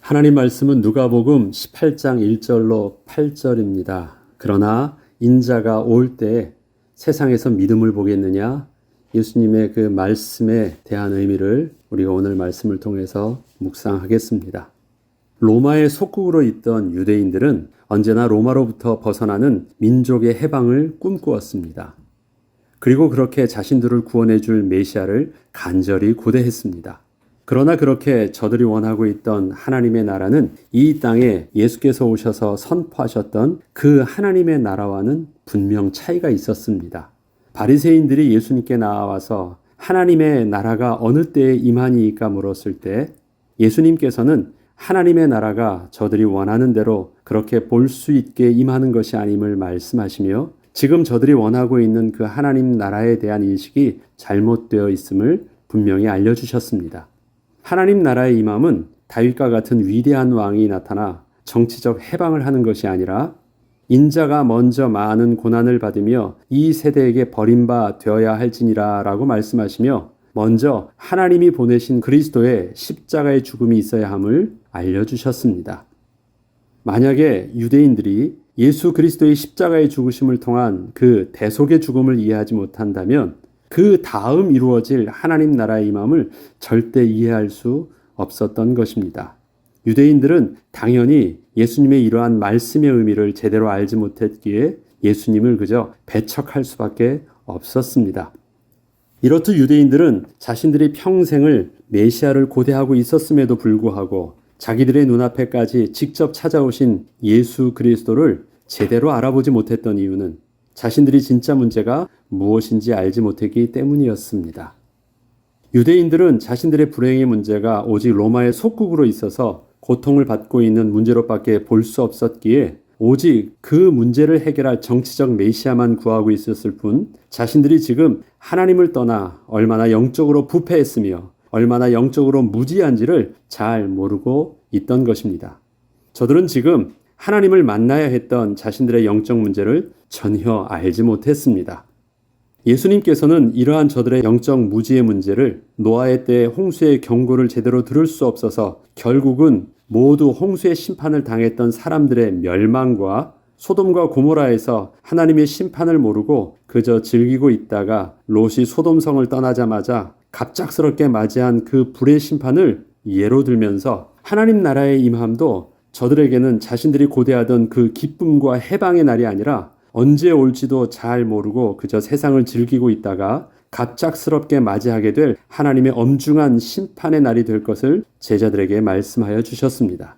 하나님 말씀은 누가복음 18장 1절로 8절입니다. 그러나 인자가 올 때 세상에서 믿음을 보겠느냐? 예수님의 그 말씀에 대한 의미를 우리가 오늘 말씀을 통해서 묵상하겠습니다. 로마의 속국으로 있던 유대인들은 언제나 로마로부터 벗어나는 민족의 해방을 꿈꾸었습니다. 그리고 그렇게 자신들을 구원해 줄 메시아를 간절히 고대했습니다. 그러나 그렇게 저들이 원하고 있던 하나님의 나라는 이 땅에 예수께서 오셔서 선포하셨던 그 하나님의 나라와는 분명 차이가 있었습니다. 바리새인들이 예수님께 나와서 하나님의 나라가 어느 때에 임하니까 물었을 때 예수님께서는 하나님의 나라가 저들이 원하는 대로 그렇게 볼 수 있게 임하는 것이 아님을 말씀하시며 지금 저들이 원하고 있는 그 하나님 나라에 대한 인식이 잘못되어 있음을 분명히 알려주셨습니다. 하나님 나라의 임함은 다윗과 같은 위대한 왕이 나타나 정치적 해방을 하는 것이 아니라 인자가 먼저 많은 고난을 받으며 이 세대에게 버림바 되어야 할지니라 라고 말씀하시며 먼저 하나님이 보내신 그리스도의 십자가의 죽음이 있어야 함을 알려주셨습니다. 만약에 유대인들이 예수 그리스도의 십자가의 죽으심을 통한 그 대속의 죽음을 이해하지 못한다면 그 다음 이루어질 하나님 나라의 임함을 절대 이해할 수 없었던 것입니다. 유대인들은 당연히 예수님의 이러한 말씀의 의미를 제대로 알지 못했기에 예수님을 그저 배척할 수밖에 없었습니다. 이렇듯 유대인들은 자신들이 평생을 메시아를 고대하고 있었음에도 불구하고 자기들의 눈앞에까지 직접 찾아오신 예수 그리스도를 제대로 알아보지 못했던 이유는 자신들이 진짜 문제가 무엇인지 알지 못했기 때문이었습니다. 유대인들은 자신들의 불행의 문제가 오직 로마의 속국으로 있어서 고통을 받고 있는 문제로밖에 볼 수 없었기에 오직 그 문제를 해결할 정치적 메시아만 구하고 있었을 뿐 자신들이 지금 하나님을 떠나 얼마나 영적으로 부패했으며 얼마나 영적으로 무지한지를 잘 모르고 있던 것입니다. 저들은 지금 하나님을 만나야 했던 자신들의 영적 문제를 전혀 알지 못했습니다. 예수님께서는 이러한 저들의 영적 무지의 문제를 노아의 때 홍수의 경고를 제대로 들을 수 없어서 결국은 모두 홍수의 심판을 당했던 사람들의 멸망과 소돔과 고모라에서 하나님의 심판을 모르고 그저 즐기고 있다가 롯이 소돔성을 떠나자마자 갑작스럽게 맞이한 그 불의 심판을 예로 들면서 하나님 나라의 임함도 저들에게는 자신들이 고대하던 그 기쁨과 해방의 날이 아니라 언제 올지도 잘 모르고 그저 세상을 즐기고 있다가 갑작스럽게 맞이하게 될 하나님의 엄중한 심판의 날이 될 것을 제자들에게 말씀하여 주셨습니다.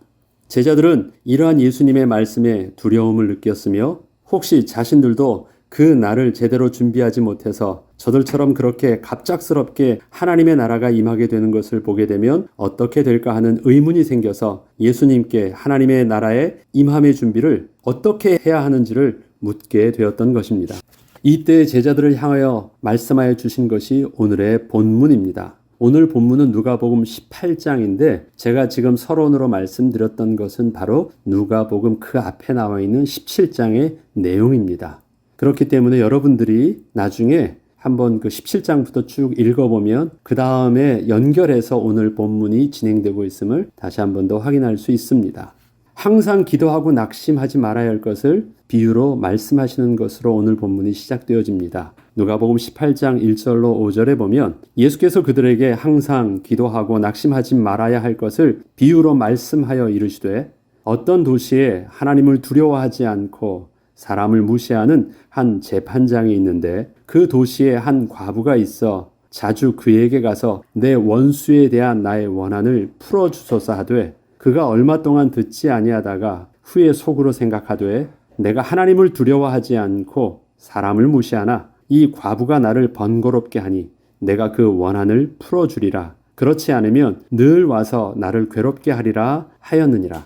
제자들은 이러한 예수님의 말씀에 두려움을 느꼈으며 혹시 자신들도 그 날을 제대로 준비하지 못해서 저들처럼 그렇게 갑작스럽게 하나님의 나라가 임하게 되는 것을 보게 되면 어떻게 될까 하는 의문이 생겨서 예수님께 하나님의 나라의 임함의 준비를 어떻게 해야 하는지를 묻게 되었던 것입니다. 이때 제자들을 향하여 말씀하여 주신 것이 오늘의 본문입니다. 오늘 본문은 누가복음 18장인데 제가 지금 서론으로 말씀드렸던 것은 바로 누가복음 그 앞에 나와 있는 17장의 내용입니다. 그렇기 때문에 여러분들이 나중에 한번 그 17장부터 쭉 읽어보면 그 다음에 연결해서 오늘 본문이 진행되고 있음을 다시 한 번 더 확인할 수 있습니다. 항상 기도하고 낙심하지 말아야 할 것을 비유로 말씀하시는 것으로 오늘 본문이 시작되어집니다. 누가복음 18장 1절로 5절에 보면 예수께서 그들에게 항상 기도하고 낙심하지 말아야 할 것을 비유로 말씀하여 이르시되 어떤 도시에 하나님을 두려워하지 않고 사람을 무시하는 한 재판장이 있는데 그 도시에 한 과부가 있어 자주 그에게 가서 내 원수에 대한 나의 원한을 풀어주소서 하되 그가 얼마 동안 듣지 아니하다가 후에 속으로 생각하되 내가 하나님을 두려워하지 않고 사람을 무시하나 이 과부가 나를 번거롭게 하니 내가 그 원한을 풀어주리라. 그렇지 않으면 늘 와서 나를 괴롭게 하리라 하였느니라.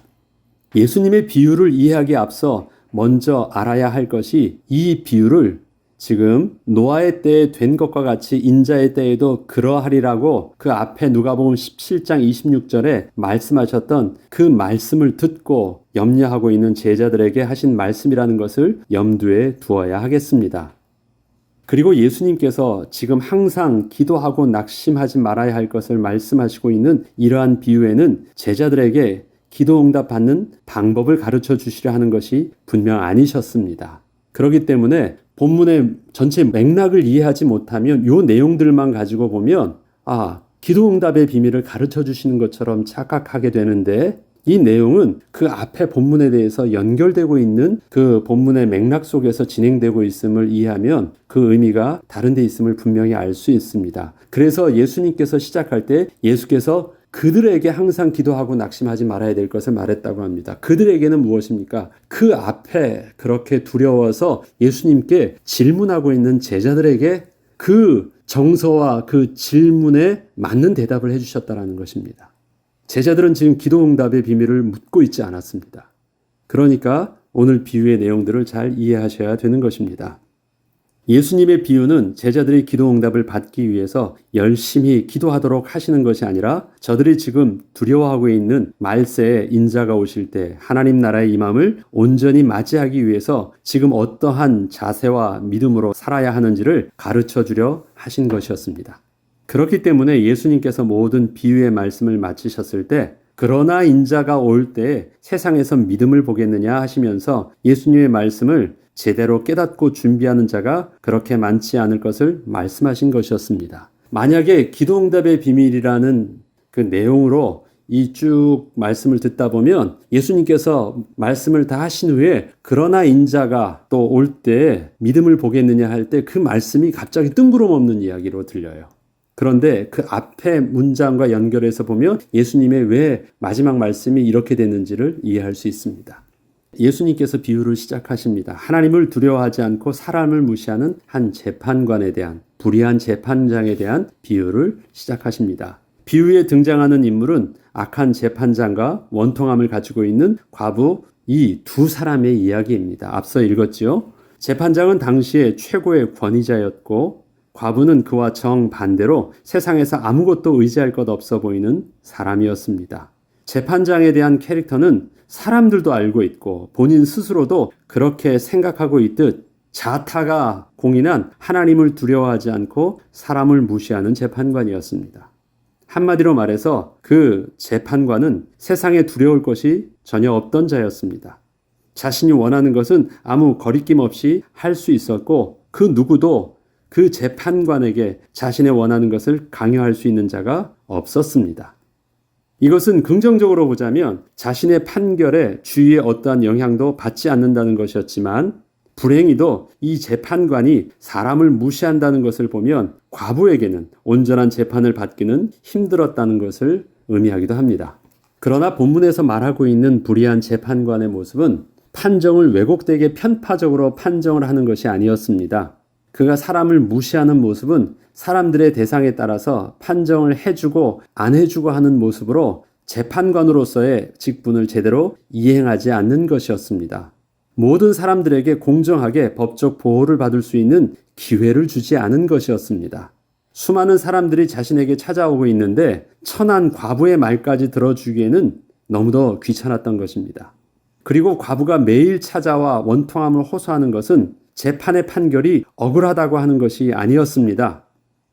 예수님의 비유를 이해하기에 앞서 먼저 알아야 할 것이 이 비유를 지금 노아의 때에 된 것과 같이 인자의 때에도 그러하리라고 그 앞에 누가복음 17장 26절에 말씀하셨던 그 말씀을 듣고 염려하고 있는 제자들에게 하신 말씀이라는 것을 염두에 두어야 하겠습니다. 그리고 예수님께서 지금 항상 기도하고 낙심하지 말아야 할 것을 말씀하시고 있는 이러한 비유에는 제자들에게 기도 응답 받는 방법을 가르쳐 주시려 하는 것이 분명 아니셨습니다. 그렇기 때문에 본문의 전체 맥락을 이해하지 못하면 이 내용들만 가지고 보면 기도 응답의 비밀을 가르쳐 주시는 것처럼 착각하게 되는데, 이 내용은 그 앞에 본문에 대해서 연결되고 있는 그 본문의 맥락 속에서 진행되고 있음을 이해하면 그 의미가 다른 데 있음을 분명히 알 수 있습니다. 그래서 예수님께서 시작할 때 예수께서 그들에게 항상 기도하고 낙심하지 말아야 될 것을 말했다고 합니다. 그들에게는 무엇입니까? 그 앞에 그렇게 두려워서 예수님께 질문하고 있는 제자들에게 그 정서와 그 질문에 맞는 대답을 해주셨다는 것입니다. 제자들은 지금 기도 응답의 비밀을 묻고 있지 않았습니다. 그러니까 오늘 비유의 내용들을 잘 이해하셔야 되는 것입니다. 예수님의 비유는 제자들이 기도 응답을 받기 위해서 열심히 기도하도록 하시는 것이 아니라 저들이 지금 두려워하고 있는 말세에 인자가 오실 때 하나님 나라의 임함을 온전히 맞이하기 위해서 지금 어떠한 자세와 믿음으로 살아야 하는지를 가르쳐 주려 하신 것이었습니다. 그렇기 때문에 예수님께서 모든 비유의 말씀을 마치셨을 때 그러나 인자가 올 때 세상에서 믿음을 보겠느냐 하시면서 예수님의 말씀을 제대로 깨닫고 준비하는 자가 그렇게 많지 않을 것을 말씀하신 것이었습니다. 만약에 기도응답의 비밀이라는 그 내용으로 이 쭉 말씀을 듣다 보면 예수님께서 말씀을 다 하신 후에 그러나 인자가 또 올 때 믿음을 보겠느냐 할 때 그 말씀이 갑자기 뜬구름 없는 이야기로 들려요. 그런데 그 앞에 문장과 연결해서 보면 예수님의 왜 마지막 말씀이 이렇게 됐는지를 이해할 수 있습니다. 예수님께서 비유를 시작하십니다. 하나님을 두려워하지 않고 사람을 무시하는 한 재판관에 대한, 불의한 재판장에 대한 비유를 시작하십니다. 비유에 등장하는 인물은 악한 재판장과 원통함을 가지고 있는 과부, 이 두 사람의 이야기입니다. 앞서 읽었지요. 재판장은 당시의 최고의 권위자였고 과부는 그와 정반대로 세상에서 아무것도 의지할 것 없어 보이는 사람이었습니다. 재판장에 대한 캐릭터는 사람들도 알고 있고 본인 스스로도 그렇게 생각하고 있듯 자타가 공인한 하나님을 두려워하지 않고 사람을 무시하는 재판관이었습니다. 한마디로 말해서 그 재판관은 세상에 두려울 것이 전혀 없던 자였습니다. 자신이 원하는 것은 아무 거리낌 없이 할 수 있었고 그 누구도 그 재판관에게 자신의 원하는 것을 강요할 수 있는 자가 없었습니다. 이것은 긍정적으로 보자면 자신의 판결에 주위의 어떠한 영향도 받지 않는다는 것이었지만 불행히도 이 재판관이 사람을 무시한다는 것을 보면 과부에게는 온전한 재판을 받기는 힘들었다는 것을 의미하기도 합니다. 그러나 본문에서 말하고 있는 불의한 재판관의 모습은 판정을 왜곡되게 편파적으로 판정을 하는 것이 아니었습니다. 그가 사람을 무시하는 모습은 사람들의 대상에 따라서 판정을 해주고 안 해주고 하는 모습으로 재판관으로서의 직분을 제대로 이행하지 않는 것이었습니다. 모든 사람들에게 공정하게 법적 보호를 받을 수 있는 기회를 주지 않은 것이었습니다. 수많은 사람들이 자신에게 찾아오고 있는데 천한 과부의 말까지 들어주기에는 너무도 귀찮았던 것입니다. 그리고 과부가 매일 찾아와 원통함을 호소하는 것은 재판의 판결이 억울하다고 하는 것이 아니었습니다.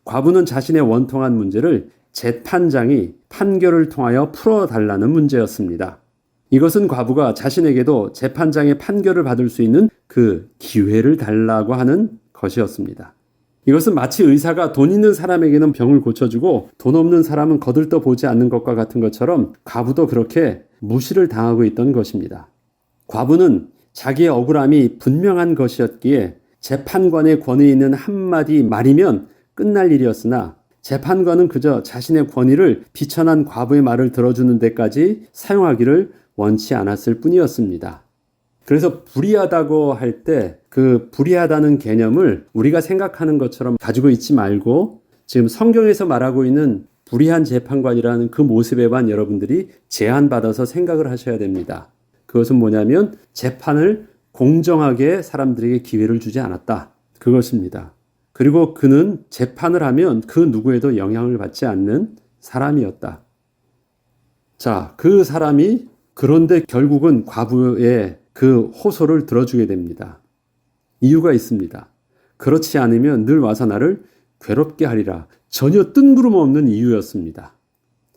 과부는 자신의 원통한 문제를 재판장이 판결을 통하여 풀어달라는 문제였습니다. 이것은 과부가 자신에게도 재판장의 판결을 받을 수 있는 그 기회를 달라고 하는 것이었습니다. 이것은 마치 의사가 돈 있는 사람에게는 병을 고쳐주고 돈 없는 사람은 거들떠 보지 않는 것과 같은 것처럼 과부도 그렇게 무시를 당하고 있던 것입니다. 과부는 자기의 억울함이 분명한 것이었기에 재판관의 권위 있는 한마디 말이면 끝날 일이었으나 재판관은 그저 자신의 권위를 비천한 과부의 말을 들어주는 데까지 사용하기를 원치 않았을 뿐이었습니다. 그래서 불의하다고 할 때 그 불의하다는 개념을 우리가 생각하는 것처럼 가지고 있지 말고 지금 성경에서 말하고 있는 불의한 재판관이라는 그 모습에만 여러분들이 제한받아서 생각을 하셔야 됩니다. 그것은 뭐냐면 재판을 공정하게 사람들에게 기회를 주지 않았다. 그것입니다. 그리고 그는 재판을 하면 그 누구에도 영향을 받지 않는 사람이었다. 자, 그 사람이 그런데 결국은 과부의 그 호소를 들어주게 됩니다. 이유가 있습니다. 그렇지 않으면 늘 와서 나를 괴롭게 하리라. 전혀 뜬구름 없는 이유였습니다.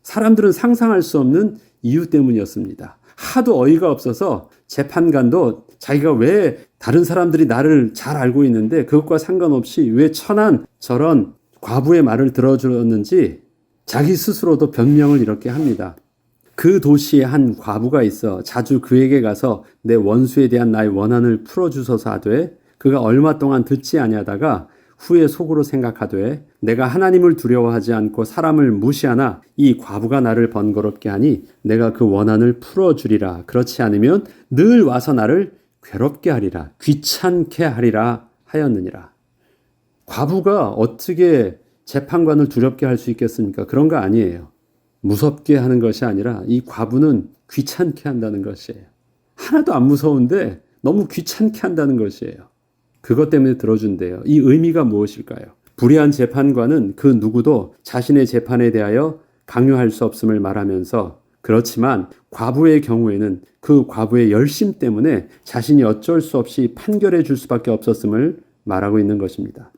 사람들은 상상할 수 없는 이유 때문이었습니다. 하도 어이가 없어서 재판관도 자기가 왜 다른 사람들이 나를 잘 알고 있는데 그것과 상관없이 왜 천한 저런 과부의 말을 들어주었는지 자기 스스로도 변명을 이렇게 합니다. 그 도시에 한 과부가 있어 자주 그에게 가서 내 원수에 대한 나의 원한을 풀어주소서 하되 그가 얼마 동안 듣지 아니하다가 후에 속으로 생각하되 내가 하나님을 두려워하지 않고 사람을 무시하나 이 과부가 나를 번거롭게 하니 내가 그 원한을 풀어주리라. 그렇지 않으면 늘 와서 나를 괴롭게 하리라. 귀찮게 하리라 하였느니라. 과부가 어떻게 재판관을 두렵게 할 수 있겠습니까? 그런 거 아니에요. 무섭게 하는 것이 아니라 이 과부는 귀찮게 한다는 것이에요. 하나도 안 무서운데 너무 귀찮게 한다는 것이에요. 그것 때문에 들어준대요. 이 의미가 무엇일까요? 불의한 재판관은 그 누구도 자신의 재판에 대하여 강요할 수 없음을 말하면서 그렇지만 과부의 경우에는 그 과부의 열심 때문에 자신이 어쩔 수 없이 판결해 줄 수밖에 없었음을 말하고 있는 것입니다.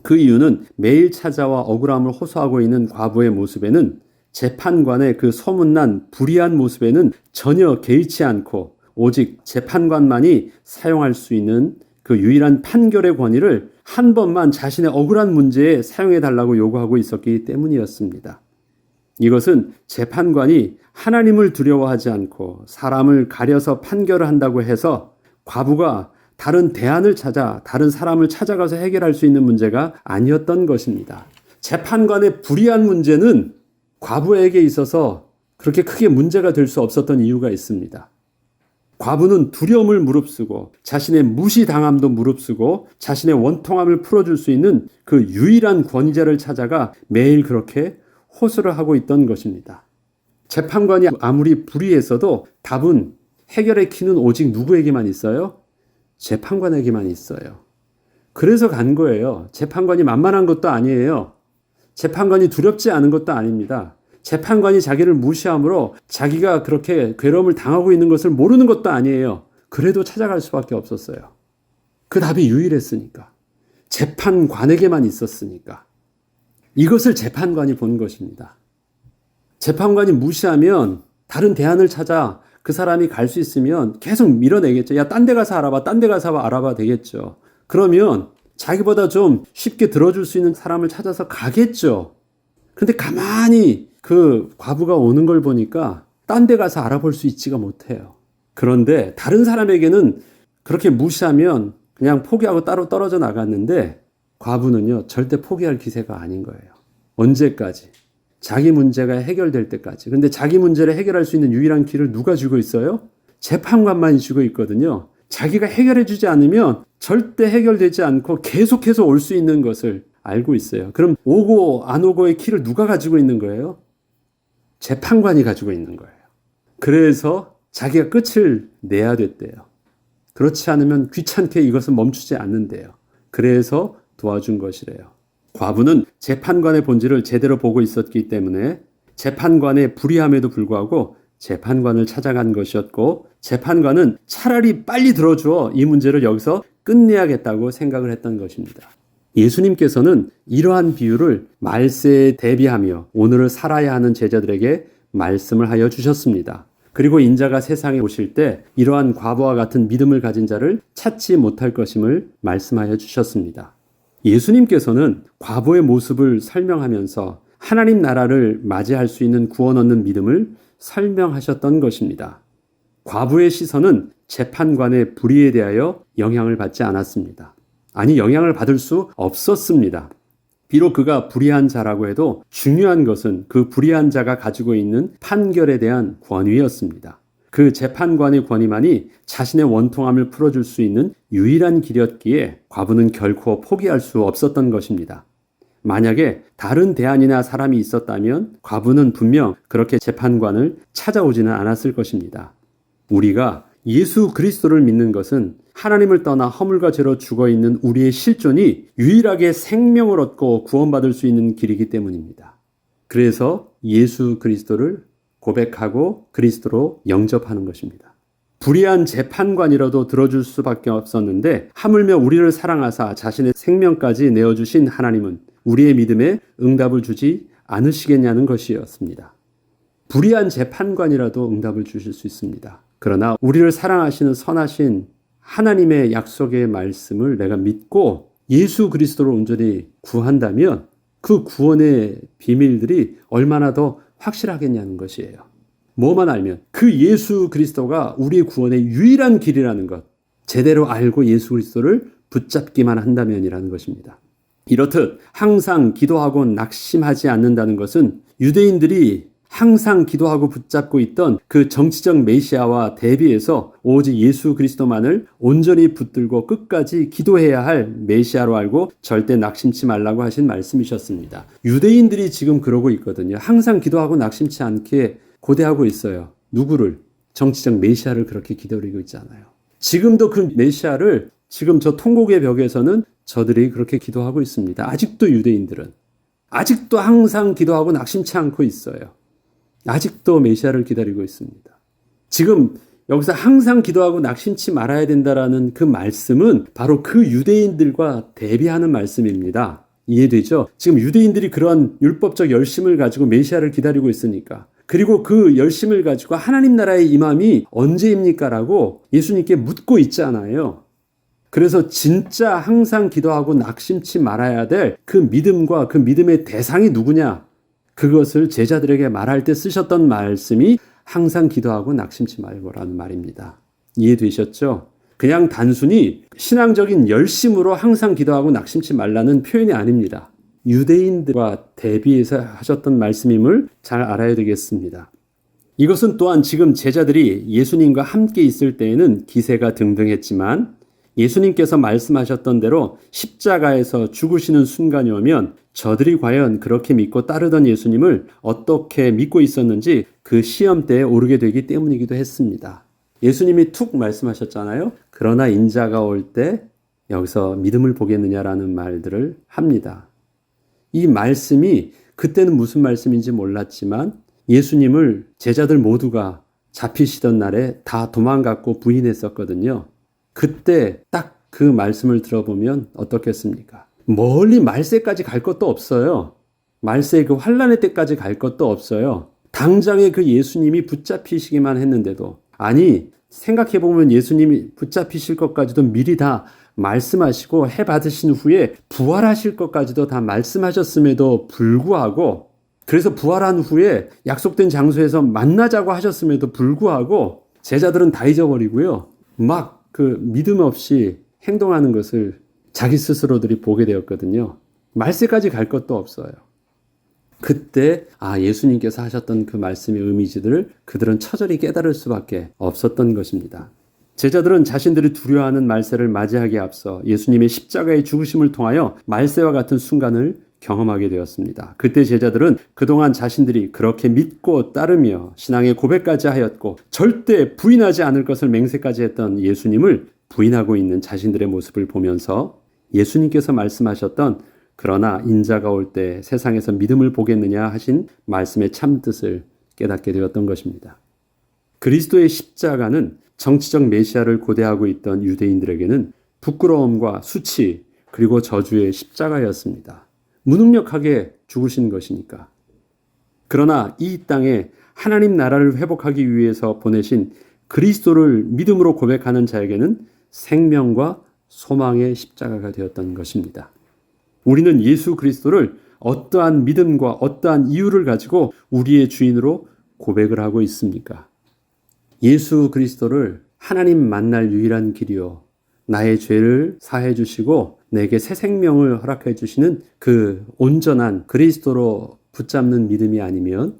그 이유는 매일 찾아와 억울함을 호소하고 있는 과부의 모습에는 재판관의 그 소문난 불의한 모습에는 전혀 개의치 않고 오직 재판관만이 사용할 수 있는 그 유일한 판결의 권위를 한 번만 자신의 억울한 문제에 사용해 달라고 요구하고 있었기 때문이었습니다. 이것은 재판관이 하나님을 두려워하지 않고 사람을 가려서 판결을 한다고 해서 과부가 다른 대안을 찾아 다른 사람을 찾아가서 해결할 수 있는 문제가 아니었던 것입니다. 재판관의 불의한 문제는 과부에게 있어서 그렇게 크게 문제가 될 수 없었던 이유가 있습니다. 과부는 두려움을 무릅쓰고 자신의 무시당함도 무릅쓰고 자신의 원통함을 풀어줄 수 있는 그 유일한 권위자를 찾아가 매일 그렇게 호소를 하고 있던 것입니다. 재판관이 아무리 불의했어도 답은 해결의 키는 오직 누구에게만 있어요? 재판관에게만 있어요. 그래서 간 거예요. 재판관이 만만한 것도 아니에요. 재판관이 두렵지 않은 것도 아닙니다. 재판관이 자기를 무시함으로 자기가 그렇게 괴로움을 당하고 있는 것을 모르는 것도 아니에요. 그래도 찾아갈 수밖에 없었어요. 그 답이 유일했으니까. 재판관에게만 있었으니까. 이것을 재판관이 본 것입니다. 재판관이 무시하면 다른 대안을 찾아 그 사람이 갈 수 있으면 계속 밀어내겠죠. 야, 딴 데 가서 알아봐. 딴 데 가서 알아봐 되겠죠. 그러면 자기보다 좀 쉽게 들어줄 수 있는 사람을 찾아서 가겠죠. 근데 가만히 그 과부가 오는 걸 보니까 딴 데 가서 알아볼 수 있지가 못해요. 그런데 다른 사람에게는 그렇게 무시하면 그냥 포기하고 따로 떨어져 나갔는데 과부는요, 절대 포기할 기세가 아닌 거예요. 언제까지? 자기 문제가 해결될 때까지. 근데 자기 문제를 해결할 수 있는 유일한 길을 누가 주고 있어요? 재판관만이 주고 있거든요. 자기가 해결해 주지 않으면 절대 해결되지 않고 계속해서 올 수 있는 것을 알고 있어요. 그럼 오고 안 오고의 키를 누가 가지고 있는 거예요? 재판관이 가지고 있는 거예요. 그래서 자기가 끝을 내야 됐대요. 그렇지 않으면 귀찮게 이것은 멈추지 않는데요. 그래서 도와준 것이래요. 과부는 재판관의 본질을 제대로 보고 있었기 때문에 재판관의 불의함에도 불구하고 재판관을 찾아간 것이었고 재판관은 차라리 빨리 들어주어 이 문제를 여기서 끝내야겠다고 생각을 했던 것입니다. 예수님께서는 이러한 비유를 말세에 대비하며 오늘을 살아야 하는 제자들에게 말씀을 하여 주셨습니다. 그리고 인자가 세상에 오실 때 이러한 과부와 같은 믿음을 가진 자를 찾지 못할 것임을 말씀하여 주셨습니다. 예수님께서는 과부의 모습을 설명하면서 하나님 나라를 맞이할 수 있는 구원 얻는 믿음을 설명하셨던 것입니다. 과부의 시선은 재판관의 불의에 대하여 영향을 받지 않았습니다. 아니, 영향을 받을 수 없었습니다. 비록 그가 불의한 자라고 해도 중요한 것은 그 불의한 자가 가지고 있는 판결에 대한 권위였습니다. 그 재판관의 권위만이 자신의 원통함을 풀어줄 수 있는 유일한 길이었기에 과부는 결코 포기할 수 없었던 것입니다. 만약에 다른 대안이나 사람이 있었다면 과부는 분명 그렇게 재판관을 찾아오지는 않았을 것입니다. 우리가 예수 그리스도를 믿는 것은 하나님을 떠나 허물과 죄로 죽어있는 우리의 실존이 유일하게 생명을 얻고 구원받을 수 있는 길이기 때문입니다. 그래서 예수 그리스도를 고백하고 그리스도로 영접하는 것입니다. 불의한 재판관이라도 들어줄 수밖에 없었는데 하물며 우리를 사랑하사 자신의 생명까지 내어주신 하나님은 우리의 믿음에 응답을 주지 않으시겠냐는 것이었습니다. 불의한 재판관이라도 응답을 주실 수 있습니다. 그러나 우리를 사랑하시는 선하신 하나님의 약속의 말씀을 내가 믿고 예수 그리스도를 온전히 구한다면 그 구원의 비밀들이 얼마나 더 확실하겠냐는 것이에요. 뭐만 알면 그 예수 그리스도가 우리의 구원의 유일한 길이라는 것, 제대로 알고 예수 그리스도를 붙잡기만 한다면이라는 것입니다. 이렇듯 항상 기도하고 낙심하지 않는다는 것은 유대인들이 항상 기도하고 붙잡고 있던 그 정치적 메시아와 대비해서 오직 예수 그리스도만을 온전히 붙들고 끝까지 기도해야 할 메시아로 알고 절대 낙심치 말라고 하신 말씀이셨습니다. 유대인들이 지금 그러고 있거든요. 항상 기도하고 낙심치 않게 고대하고 있어요. 누구를? 정치적 메시아를 그렇게 기다리고 있잖아요. 지금도 그 메시아를 지금 저 통곡의 벽에서는 저들이 그렇게 기도하고 있습니다. 아직도 유대인들은. 아직도 항상 기도하고 낙심치 않고 있어요. 아직도 메시아를 기다리고 있습니다. 지금 여기서 항상 기도하고 낙심치 말아야 된다라는 그 말씀은 바로 그 유대인들과 대비하는 말씀입니다. 이해되죠? 지금 유대인들이 그런 율법적 열심을 가지고 메시아를 기다리고 있으니까, 그리고 그 열심을 가지고 하나님 나라의 임함이 언제입니까? 라고 예수님께 묻고 있잖아요. 그래서 진짜 항상 기도하고 낙심치 말아야 될 그 믿음과 그 믿음의 대상이 누구냐? 그것을 제자들에게 말할 때 쓰셨던 말씀이 항상 기도하고 낙심치 말고라는 말입니다. 이해되셨죠? 그냥 단순히 신앙적인 열심으로 항상 기도하고 낙심치 말라는 표현이 아닙니다. 유대인들과 대비해서 하셨던 말씀임을 잘 알아야 되겠습니다. 이것은 또한 지금 제자들이 예수님과 함께 있을 때에는 기세가 등등했지만 예수님께서 말씀하셨던 대로 십자가에서 죽으시는 순간이 오면 저들이 과연 그렇게 믿고 따르던 예수님을 어떻게 믿고 있었는지 그 시험대에 오르게 되기 때문이기도 했습니다. 예수님이 툭 말씀하셨잖아요. 그러나 인자가 올 때 여기서 믿음을 보겠느냐라는 말들을 합니다. 이 말씀이 그때는 무슨 말씀인지 몰랐지만 예수님을 제자들 모두가 잡히시던 날에 다 도망갔고 부인했었거든요. 그때 딱 그 말씀을 들어보면 어떻겠습니까? 멀리 말세까지 갈 것도 없어요. 말세의 그 환란의 때까지 갈 것도 없어요. 당장에 그 예수님이 붙잡히시기만 했는데도, 아니 생각해보면 예수님이 붙잡히실 것까지도 미리 다 말씀하시고 해 받으신 후에 부활하실 것까지도 다 말씀하셨음에도 불구하고, 그래서 부활한 후에 약속된 장소에서 만나자고 하셨음에도 불구하고 제자들은 다 잊어버리고요. 막 그 믿음 없이 행동하는 것을 자기 스스로들이 보게 되었거든요. 말세까지 갈 것도 없어요. 그때 예수님께서 하셨던 그 말씀의 의미지들을 그들은 처절히 깨달을 수밖에 없었던 것입니다. 제자들은 자신들이 두려워하는 말세를 맞이하기에 앞서 예수님의 십자가의 죽으심을 통하여 말세와 같은 순간을 경험하게 되었습니다. 그때 제자들은 그동안 자신들이 그렇게 믿고 따르며 신앙의 고백까지 하였고 절대 부인하지 않을 것을 맹세까지 했던 예수님을 부인하고 있는 자신들의 모습을 보면서 예수님께서 말씀하셨던 그러나 인자가 올 때 세상에서 믿음을 보겠느냐 하신 말씀의 참뜻을 깨닫게 되었던 것입니다. 그리스도의 십자가는 정치적 메시아를 고대하고 있던 유대인들에게는 부끄러움과 수치 그리고 저주의 십자가였습니다. 무능력하게 죽으신 것이니까. 그러나 이 땅에 하나님 나라를 회복하기 위해서 보내신 그리스도를 믿음으로 고백하는 자에게는 생명과 소망의 십자가가 되었던 것입니다. 우리는 예수 그리스도를 어떠한 믿음과 어떠한 이유를 가지고 우리의 주인으로 고백을 하고 있습니까? 예수 그리스도를 하나님 만날 유일한 길이요, 나의 죄를 사해 주시고 내게 새 생명을 허락해 주시는 그 온전한 그리스도로 붙잡는 믿음이 아니면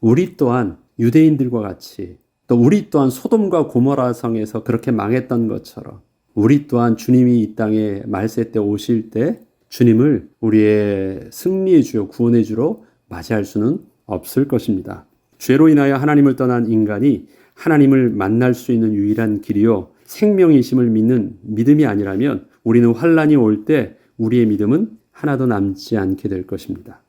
우리 또한 유대인들과 같이, 또 우리 또한 소돔과 고모라 성에서 그렇게 망했던 것처럼 우리 또한 주님이 이 땅에 말세 때 오실 때 주님을 우리의 승리의 주요 구원의 주로 맞이할 수는 없을 것입니다. 죄로 인하여 하나님을 떠난 인간이 하나님을 만날 수 있는 유일한 길이요 생명이심을 믿는 믿음이 아니라면 우리는 환란이 올 때 우리의 믿음은 하나도 남지 않게 될 것입니다.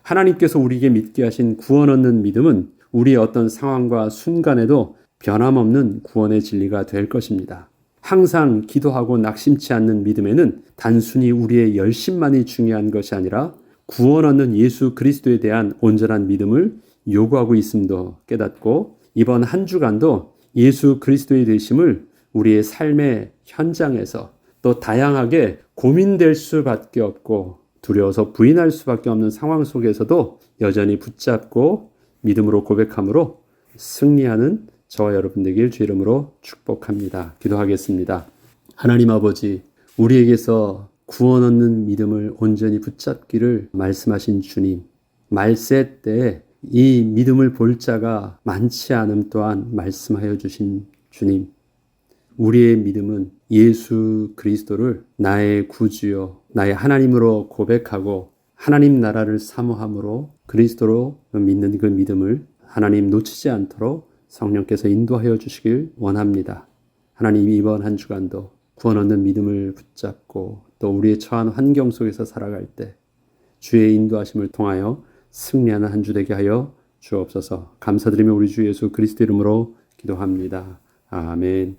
하나님께서 우리에게 믿게 하신 구원 얻는 믿음은 우리의 어떤 상황과 순간에도 변함없는 구원의 진리가 될 것입니다. 항상 기도하고 낙심치 않는 믿음에는 단순히 우리의 열심만이 중요한 것이 아니라 구원 얻는 예수 그리스도에 대한 온전한 믿음을 요구하고 있음도 깨닫고 이번 한 주간도 예수 그리스도의 되심을 우리의 삶의 현장에서 또 다양하게 고민될 수밖에 없고 두려워서 부인할 수밖에 없는 상황 속에서도 여전히 붙잡고 믿음으로 고백함으로 승리하는 저와 여러분 되길 주 이름으로 축복합니다. 기도하겠습니다. 하나님 아버지, 우리에게서 구원 얻는 믿음을 온전히 붙잡기를 말씀하신 주님, 말세 때에 이 믿음을 볼 자가 많지 않음 또한 말씀하여 주신 주님, 우리의 믿음은 예수 그리스도를 나의 구주요, 나의 하나님으로 고백하고 하나님 나라를 사모함으로 그리스도로 믿는 그 믿음을 하나님 놓치지 않도록 성령께서 인도하여 주시길 원합니다. 하나님 이번 한 주간도 구원 얻는 믿음을 붙잡고 또 우리의 처한 환경 속에서 살아갈 때 주의 인도하심을 통하여 승리하는 한 주 되게 하여 주옵소서. 감사드리며 우리 주 예수 그리스도 이름으로 기도합니다. 아멘.